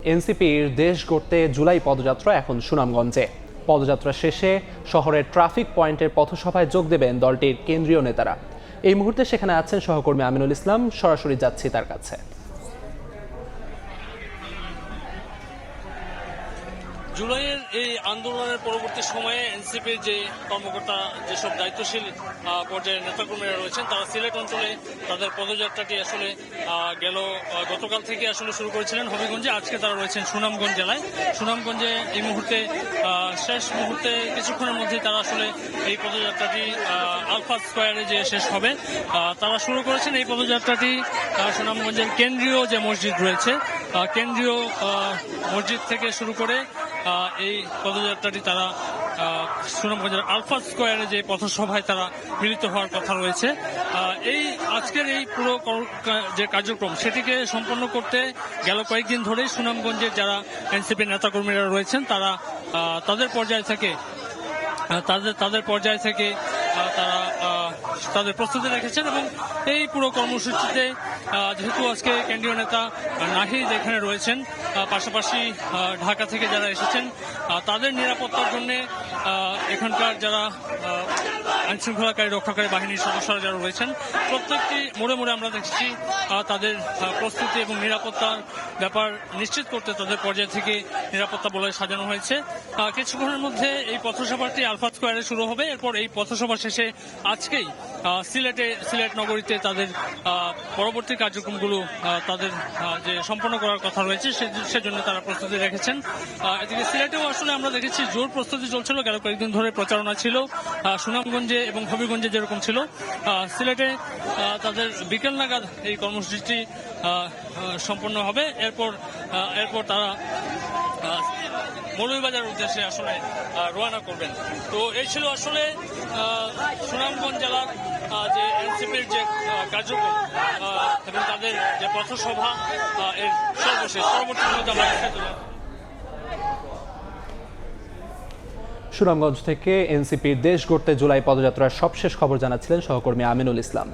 এনসিপির দেশ গড়তে জুলাই পদযাত্রা এখন সুনামগঞ্জে। পদযাত্রা শেষে শহরের ট্রাফিক পয়েন্টের পথসভায় যোগ দেবেন দলটির কেন্দ্রীয় নেতারা। এই মুহূর্তে সেখানে আছেন সহকর্মী আমিনুল ইসলাম, সরাসরি যাচ্ছি তার কাছে। জুলাইয়ের এই আন্দোলনের পরবর্তী সময়ে এনসিপির যে কর্মকর্তা, যেসব দায়িত্বশীল পর্যায়ের নেতাকর্মীরা রয়েছেন, তারা সিলেট অঞ্চলে তাদের পদযাত্রাটি আসলে গতকাল থেকে আসলে শুরু করেছিলেন হবিগঞ্জে। আজকে তারা রয়েছেন সুনামগঞ্জ জেলায়। সুনামগঞ্জে এই মুহূর্তে শেষ মুহূর্তে কিছুক্ষণের মধ্যে তারা আসলে এই পদযাত্রাটি আলফাজ স্কোয়ারে যে শেষ হবে। তারা শুরু করেছেন এই পদযাত্রাটি সুনামগঞ্জের কেন্দ্রীয় যে মসজিদ রয়েছে, কেন্দ্রীয় মসজিদ থেকে শুরু করে এই পদযাত্রাটি তারা সুনামগঞ্জের আলফাজ স্কোয়ারে যে পথসভায় তারা মিলিত হওয়ার কথা রয়েছে। এই আজকের এই পুরো যে কার্যক্রম, সেটিকে সম্পন্ন করতে গেল কয়েকদিন ধরেই সুনামগঞ্জের যারা এনসিপি নেতাকর্মীরা রয়েছেন, তারা তাদের পর্যায় থেকে তারা তাদের প্রস্তুতি রেখেছেন। এবং এই পুরো কর্মসূচিতে যেহেতু আজকে কেন্দ্রীয় নেতা নাহিদ এখানে রয়েছেন, পাশাপাশি ঢাকা থেকে যারা এসেছেন তাদের নিরাপত্তার জন্য এখানকার যারা আইনশৃঙ্খলাকারী রক্ষাকারী বাহিনীর সদস্যরা যারা রয়েছেন, প্রত্যেকটি মোড়ে মোড়ে আমরা দেখছি তাদের প্রস্তুতি এবং নিরাপত্তার ব্যাপার নিশ্চিত করতে তাদের পর্যায় থেকে নিরাপত্তা বলয় সাজানো হয়েছে। কিছুক্ষণের মধ্যে এই পথসভাটি আলফাজ স্কোয়ারে শুরু হবে। এরপর এই পথসভা শেষে আজকেই সিলেট নগরীতে তাদের পরবর্তী কার্যক্রমগুলো তাদের যে সম্পন্ন করার কথা রয়েছে সেজন্য তারা প্রস্তুতি রেখেছেন। এদিকে সিলেটেও আসলে আমরা দেখেছি জোর প্রস্তুতি চলছিল। গেল কয়েকদিন ধরে প্রচারণা ছিল সুনামগঞ্জে এবং হবিগঞ্জে যেরকম ছিল, সিলেটে তাদের বিকেল নাগাদ এই কর্মসূচিটি সম্পন্ন হবে। এরপর তারা মৌলভীবাজার উদ্দেশ্যে আসলে রওনা করবেন। তো এই ছিল আসলে সুনামগঞ্জ জেলার যে এনসিপির যে কার্যক্রম এবং তাদের যে পথসভা এর সর্বশেষ পরবর্তী সুনামগঞ্জ থেকে এনসিপির দেশ গড়তে জুলাই পদযাত্রার সবশেষ খবর জানাচ্ছিলেন সহকর্মী আমিনুল ইসলাম।